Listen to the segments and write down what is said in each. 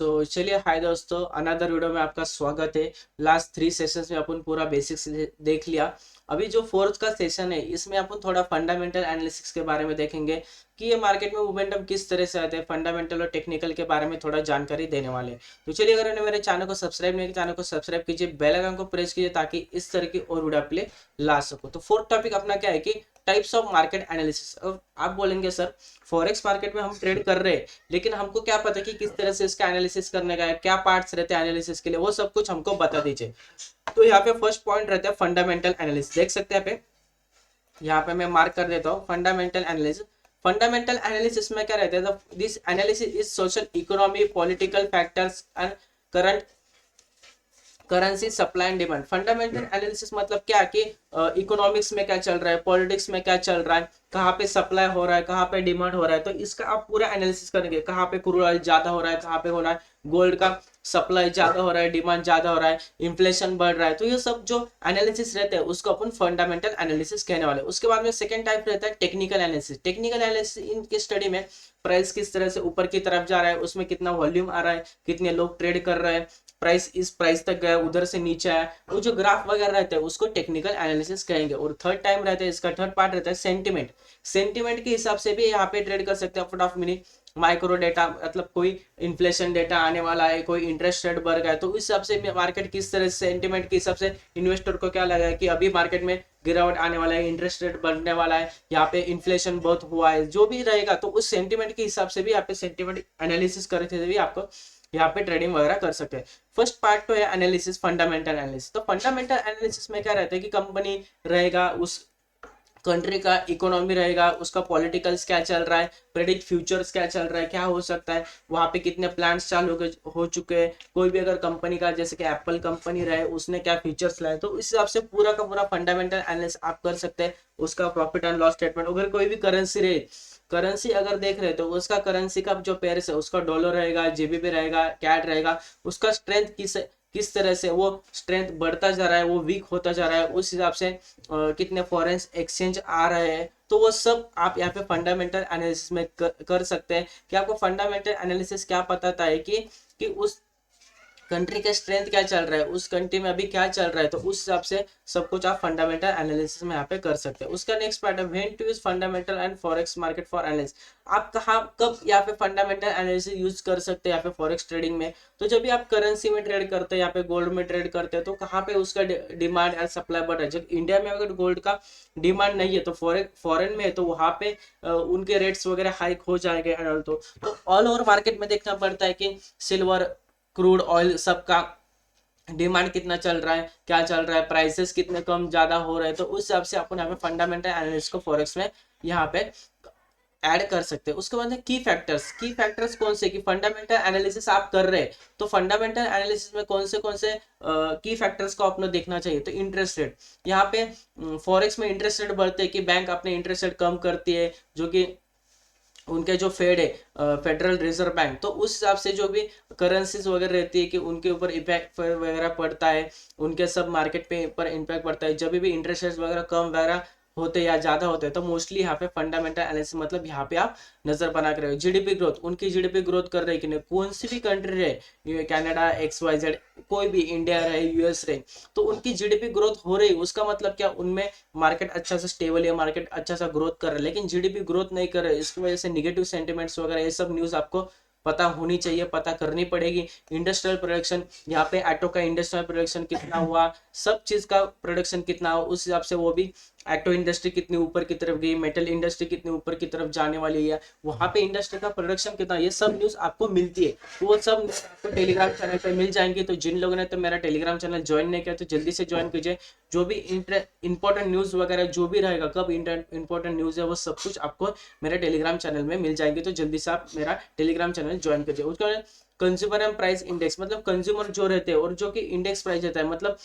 तो चलिए, हाय दोस्तों, अनदर वीडियो में आपका स्वागत है। लास्ट 3 सेशंस में अपन पूरा बेसिक्स देख लिया। अभी जो फोर्थ का सेशन है इसमें अपन थोड़ा फंडामेंटल एनालिसिस के बारे में देखेंगे कि ये मार्केट में मोमेंटम किस तरह से आते हैं। फंडामेंटल और टेक्निकल के बारे में थोड़ा जानकारी देने वाले हैं। तो चलिए, अगर आपने मेरे चैनल को सब्सक्राइब नहीं किया, चैनल को सब्सक्राइब कीजिए, बेल आइकन को प्रेस कीजिए ताकि इस तरह की और वीडियो आप ले ला सको। तो फोर्थ टॉपिक अपना क्या है कि टाइप्स ऑफ मार्केट एनालिसिस। अब आप बोलेंगे सर, फॉरेक्स मार्केट में हम ट्रेड कर रहे हैं लेकिन हमको क्या पता कि किस तरह से इसका एनालिसिस करने का है, क्या पार्ट्स रहते हैं एनालिसिस के लिए, वो सब कुछ हमको बता दीजिए। तो यहाँ पे फर्स्ट पॉइंट रहता है फंडामेंटल एनालिसिस। देख सकते हैं यहाँ पे मैं मार्क कर देता हूँ फंडामेंटल एनालिसिस। फंडामेंटल एनालिसिस में क्या रहता है, this analysis is social economy political factors and current currency supply and demand. Fundamental analysis मतलब क्या कि इकोनॉमिक्स में क्या चल रहा है, पॉलिटिक्स में क्या चल रहा है, कहाँ पे सप्लाई हो रहा है, कहाँ पे डिमांड हो रहा है, तो इसका आप पूरा एनालिसिस करेंगे। कहाँ पे क्रूड ऑयल ज्यादा हो रहा है, कहाँ पे हो रहा है गोल्ड का सप्लाई ज्यादा हो रहा है, डिमांड ज्यादा हो रहा है, इन्फ्लेशन बढ़ रहा है। तो ये सब जो एनालिसिस रहते हैं उसको अपन फंडामेंटल एनालिसिस कहने वाले। उसके बाद में सेकंड टाइप रहता है टेक्निकल एनालिसिस। टेक्निकल एनालिसिस इनकी स्टडी में प्राइस किस तरह से ऊपर की तरफ जा रहा है, उसमें कितना वॉल्यूम आ रहा है, कितने लोग ट्रेड कर रहे हैं, प्राइस इस प्राइस तक गया, उधर से नीचे आया, वो जो ग्राफ वगैरह रहते हैं उसको टेक्निकल एनालिसिस कहेंगे। और थर्ड टाइम रहता है, इसका थर्ड पार्ट रहता है सेंटिमेंट। सेंटिमेंट के हिसाब से भी यहाँ पे ट्रेड कर सकते हैं foot of minute. Micro data मतलब कोई इन्फ्लेशन डेटा आने वाला है, कोई इंटरेस्ट रेट बढ़ गया, तो उस हिसाब से मार्केट किस तरह से सेंटिमेंट के हिसाब से इन्वेस्टर को क्या लगा है कि अभी मार्केट में गिरावट आने वाला है, इंटरेस्ट रेट बढ़ने वाला है, यहाँ पे इन्फ्लेशन बहुत हुआ है, जो भी रहेगा तो उस सेंटिमेंट के हिसाब से भी यहाँ पे सेंटिमेंट एनालिसिस करते हुए भी आपको यहाँ पे ट्रेडिंग वगैरह कर सकते हैं। फर्स्ट पार्ट तो है एनालिसिस, फंडामेंटल एनालिसिस। तो फंडामेंटल एनालिसिस में क्या रहता है कि कंपनी रहेगा, उस कंट्री का इकोनॉमी रहेगा, उसका पॉलिटिकल्स क्या चल रहा है, प्रेडिक्ट फ्यूचर्स क्या चल रहा है, क्या हो सकता है, वहां पे कितने प्लान्स चालू हो चुके हैं, कोई भी अगर कंपनी का जैसे कि एप्पल कंपनी रहे उसने क्या फीचर्स लाए, तो इस हिसाब से पूरा का पूरा फंडामेंटल एनालिसिस आप कर सकते हैं। उसका प्रॉफिट एंड लॉस स्टेटमेंट, अगर कोई भी करेंसी रहे, करेंसी अगर देख रहे तो उसका करेंसी का जो पेयर्स है उसका डॉलर रहेगा, जीबीपी रहेगा, कैट रहेगा, उसका स्ट्रेंथ किस तरह से वो स्ट्रेंथ बढ़ता जा रहा है, वो वीक होता जा रहा है, उस हिसाब से कितने फॉरेन एक्सचेंज आ रहे हैं, तो वो सब आप यहाँ पे फंडामेंटल एनालिसिस में कर सकते हैं। कि आपको फंडामेंटल एनालिसिस क्या बताता है कि उस कंट्री का स्ट्रेंथ क्या चल रहा है, उस कंट्री में अभी क्या चल रहा है, तो उस हिसाब से सब कुछ आप फंडामेंटल एनालिसिस में यहाँ पे कर सकते हैं। उसका नेक्स्ट पार्ट है when to use fundamental and forex market for analysis. आप कहाँ कब यहाँ पे फंडामेंटल एनालिसिस यूज कर सकते हैं यहाँ पे फॉरेक्स ट्रेडिंग में। तो जब भी आप करेंसी में ट्रेड करते हैं, यहाँ पे गोल्ड में ट्रेड करते हैं, तो कहाँ पे उसका डिमांड एंड सप्लाई बढ़ रहा है। जब इंडिया में अगर गोल्ड का डिमांड नहीं है तो फॉरेन में है, तो वहाँ पे उनके रेट्स वगैरह हाइक हो जाएंगे। तो ऑल ओवर मार्केट में देखना पड़ता है कि सिल्वर, क्रूड ऑयल सबका डिमांड कितना चल रहा है, क्या चल रहा है, प्राइसेस कितने कम ज्यादा हो रहे हैं, तो उस हिसाब से अपन यहाँ पे फंडामेंटल एनालिसिस को फॉरेक्स में यहाँ पे ऐड कर सकते हैं। उसके बाद की फैक्टर्स। की फैक्टर्स कौन से कि फंडामेंटल एनालिसिस आप कर रहे हैं तो फंडामेंटल एनालिसिस में कौन से की फैक्टर्स को आपने देखना चाहिए। तो इंटरेस्ट रेट, यहाँ पे फॉरेक्स में इंटरेस्ट रेट बढ़ते हैं कि बैंक अपने इंटरेस्ट रेट कम करती है, जो कि उनके जो फेड है फेडरल रिजर्व बैंक, तो उस हिसाब से जो भी करेंसीज वगैरह रहती है कि उनके ऊपर इम्पैक्ट वगैरह पड़ता है, उनके सब मार्केट पे पर इम्पैक्ट पड़ता है। जब भी इंटरेस्ट रेट वगैरह कम वगैरह होते या ज्यादा होते हैं तो मोस्टली यहाँ पे फंडामेंटल एनालिसिस मतलब यहाँ पे आप नजर बना कर रहे हो। जीडीपी ग्रोथ, उनकी जीडीपी ग्रोथ कर रही है कि नहीं, कौन सी भी कंट्री रहे, कनाडा, XYZ, कोई भी, इंडिया रहे, यूएस रहे, तो उनकी जीडीपी ग्रोथ हो रही, उसका मतलब क्या, उनमें मार्केट अच्छा सा स्टेबल है, मार्केट अच्छा सा ग्रोथ कर रहा है। लेकिन जीडीपी ग्रोथ नहीं कर रहे, इसकी वजह से निगेटिव सेंटिमेंट्स वगैरह ये सब न्यूज आपको पता होनी चाहिए, पता करनी पड़ेगी। इंडस्ट्रियल प्रोडक्शन, यहाँ पे ऑटो का इंडस्ट्रियल प्रोडक्शन कितना हुआ, सब चीज का प्रोडक्शन कितना हुआ, उस हिसाब से वो भी ऑटो इंडस्ट्री कितनी ऊपर की तरफ गई, मेटल इंडस्ट्री कितनी ऊपर की तरफ जाने वाली है, वहां पे इंडस्ट्री का प्रोडक्शन कितना, ये सब न्यूज आपको मिलती है। तो वो सब न्यूज आपको टेलीग्राम चैनल पे मिल जाएंगी। तो जिन लोगों ने तो मेरा टेलीग्राम चैनल ज्वाइन नहीं किया तो जल्दी से ज्वाइन कीजिए। जो भी इंपॉर्टेंट न्यूज वगैरह जो भी रहेगा, कब इंपॉर्टेंट न्यूज है, वो सब कुछ आपको मेरे टेलीग्राम चैनल में मिल जाएंगे। तो जल्दी से आप मेरा टेलीग्राम चैनल ज्वाइन कीजिए। उसके बाद कंज्यूमर एंड प्राइस इंडेक्स, मतलब कंज्यूमर जो रहते हैं और जो कि इंडेक्स प्राइस रहता है, मतलब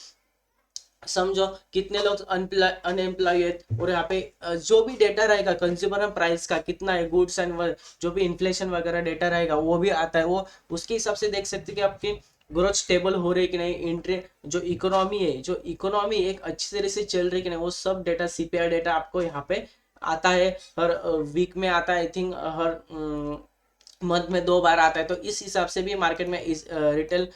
समझो कितने लोग अनएम्प्लॉय है, और यहाँ पे जो भी डेटा रहेगा कंज्यूमर प्राइस का कितना है, गुड्स एंड जो भी इन्फ्लेशन वगैरह डेटा रहेगा वो भी आता है। वो उसके हिसाब से देख सकते हैं कि आपकी ग्रोथ स्टेबल हो रही है कि नहीं, इंट्रे जो इकोनॉमी है, जो इकोनॉमी एक अच्छी तरह से चल रही है कि नहीं, वो सब डेटा, सीपीआई डेटा आपको यहाँ पे आता है। हर वीक में आता है, आई थिंक हर मंथ में 2 बार आता है, तो इस हिसाब से भी मार्केट में इस रिटेल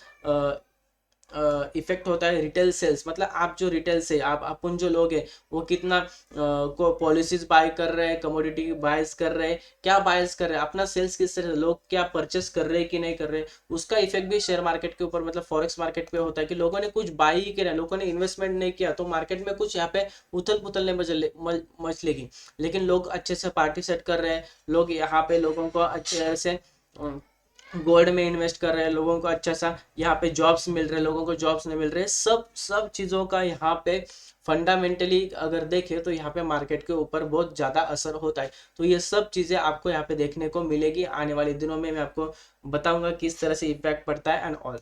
इफेक्ट होता है। रिटेल सेल्स मतलब आप जो रिटेल से आप अपन जो लोग हैं वो कितना को पॉलिसीज बाय कर रहे हैं, कमोडिटी बायस कर रहे हैं, क्या बायस कर रहे हैं, अपना सेल्स किस तरह लोग क्या परचेस कर रहे हैं कि नहीं कर रहे, उसका इफेक्ट भी शेयर मार्केट के ऊपर मतलब फॉरेक्स मार्केट पे होता है कि लोगों ने कुछ बाई ही किया, लोगों ने इन्वेस्टमेंट नहीं किया तो मार्केट में कुछ यहाँ पे उथल पुथल नहीं मचलेगी। लेकिन लोग अच्छे से पार्टी सेट कर रहे हैं, लोग यहाँ पे लोगों को अच्छे से गोल्ड में इन्वेस्ट कर रहे हैं, लोगों को अच्छा सा यहाँ पे जॉब्स मिल रहे हैं, लोगों को जॉब्स नहीं मिल रहे, सब सब चीज़ों का यहाँ पे फंडामेंटली अगर देखें तो यहाँ पे मार्केट के ऊपर बहुत ज़्यादा असर होता है। तो ये सब चीज़ें आपको यहाँ पे देखने को मिलेगी आने वाले दिनों में, मैं आपको बताऊंगा किस तरह से इम्पैक्ट पड़ता है एंड ऑल।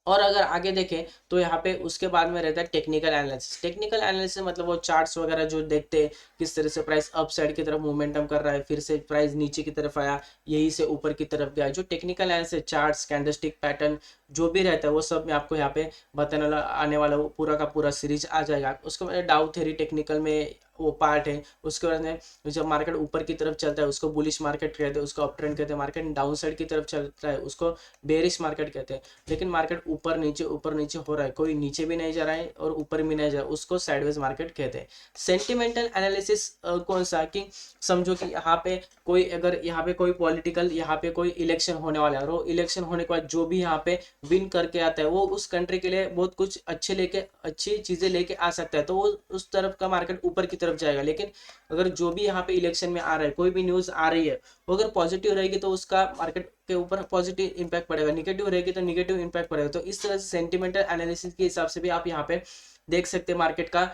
और अगर आगे देखें तो यहाँ पे उसके बाद में रहता है टेक्निकल एनालिसिस। टेक्निकल एनालिसिस मतलब वो चार्ट्स वगैरह जो देखते हैं किस तरह से प्राइस अप साइड की तरफ मोमेंटम कर रहा है, फिर से प्राइस नीचे की तरफ आया, यही से ऊपर की तरफ गया। जो technical analysis charts candlestick pattern जो भी रहता है वो सब मैं आपको यहाँ पे बताने वाला आने वाला वो पूरा का पूरा सीरीज आ जाएगा। उसके बाद डाउ थ्योरी टेक्निकल में वो पार्ट है। उसके बाद में जब मार्केट ऊपर की तरफ चलता है उसको बुलिश मार्केट कहते हैं, उसको अप ट्रेंड कहते हैं। मार्केट डाउन साइड की तरफ चलता है उसको बेरिश मार्केट कहते हैं। लेकिन मार्केट ऊपर नीचे हो रहा है, कोई नीचे भी नहीं जा रहा है और ऊपर भी नहीं जा रहा है, उसको साइडवेज मार्केट कहते हैं। सेंटिमेंटल एनालिसिस कौन सा कि समझो कि यहाँ पे कोई अगर यहाँ पे कोई पॉलिटिकल यहाँ पे कोई इलेक्शन होने वाला है और वो इलेक्शन होने के बाद जो भी यहाँ पे विन करके आता है वो उस कंट्री के लिए बहुत कुछ अच्छी चीजें लेके आ सकता है, तो वो उस तरफ का मार्केट ऊपर की तरफ जाएगा। लेकिन अगर जो भी यहाँ पे इलेक्शन में आ रहा है, कोई भी न्यूज आ रही है, वो अगर पॉजिटिव रहेगी तो उसका मार्केट के ऊपर पॉजिटिव इंपैक्ट पड़ेगा, निगेटिव रहेगी तो निगेटिव इंपैक्ट पड़ेगा। तो इस तरह से सेंटिमेंटल एनालिसिस के हिसाब से भी आप यहाँ पे देख सकते हैं मार्केट का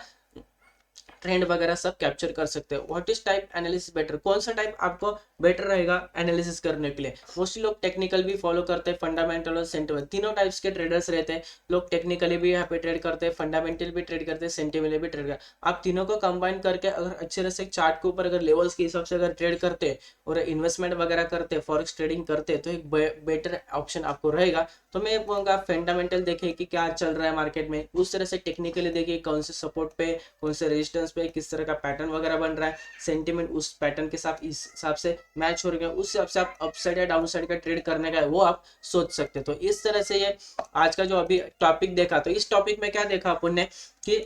ट्रेंड वगैरह सब कैप्चर कर सकते हो। What is type analysis better, कौन सा टाइप आपको बेटर रहेगा एनालिसिस करने के लिए। मोस्टली लोग टेक्निकल भी फॉलो करते हैं, फंडामेंटल और सेंटिमेंटल, तीनों टाइप्स के ट्रेडर्स रहते हैं। लोग टेक्निकली भी यहाँ पे ट्रेड करते हैं, फंडामेंटल भी ट्रेड करते हैं, सेंटिमेंटल भी ट्रेड करते हैं। आप तीनों को कंबाइन करके अगर अच्छे तरह से चार्ट के ऊपर अगर लेवल्स के हिसाब से अगर ट्रेड करते हैं और इन्वेस्टमेंट वगैरह करते हैं, फॉरेक्स ट्रेडिंग करते हैं, तो एक बेटर ऑप्शन आपको रहेगा। तो मैं कहूँगा फंडामेंटल देखिए कि क्या चल रहा है मार्केट में, उस तरह से टेक्निकली देखिए कौन से सपोर्ट पे कौन से रेजिस्टेंस पे किस तरह का पैटर्न वगैरह बन रहा है, सेंटिमेंट उस पैटर्न के साथ इस हिसाब से मैच हो रहा है, उस हिसाब से आप अपसाइड या डाउन साइड का ट्रेड करने का है वो आप सोच सकते हैं। तो इस तरह से ये आज का जो अभी टॉपिक देखा, तो इस टॉपिक में क्या देखा अपन ने कि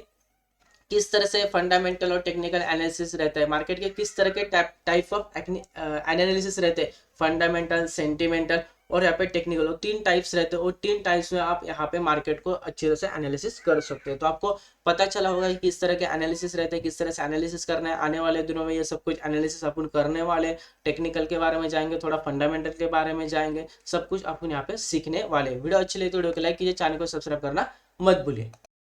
किस तरह से फंडामेंटल और टेक्निकल एनालिसिस रहता है, मार्केट के किस तरह के टाइप ऑफ एनालिसिस रहते हैं, फंडामेंटल, सेंटिमेंटल और यहाँ पे टेक्निकल, और तीन टाइप्स रहते हैं और तीन टाइप्स में आप यहाँ पे मार्केट को अच्छी तरह से एनालिसिस कर सकते हैं। तो आपको पता चला होगा कि किस तरह के एनालिसिस रहते हैं, किस तरह से एनालिसिस करना है। आने वाले दिनों में ये सब कुछ एनालिसिस अपन करने वाले, टेक्निकल के बारे में जाएंगे, थोड़ा फंडामेंटल के बारे में जाएंगे, सब कुछ अपन यहाँ पे सीखने वाले। वीडियो अच्छी लगी तो वीडियो को लाइक कीजिए, चैनल को सब्सक्राइब करना मत भूलिए।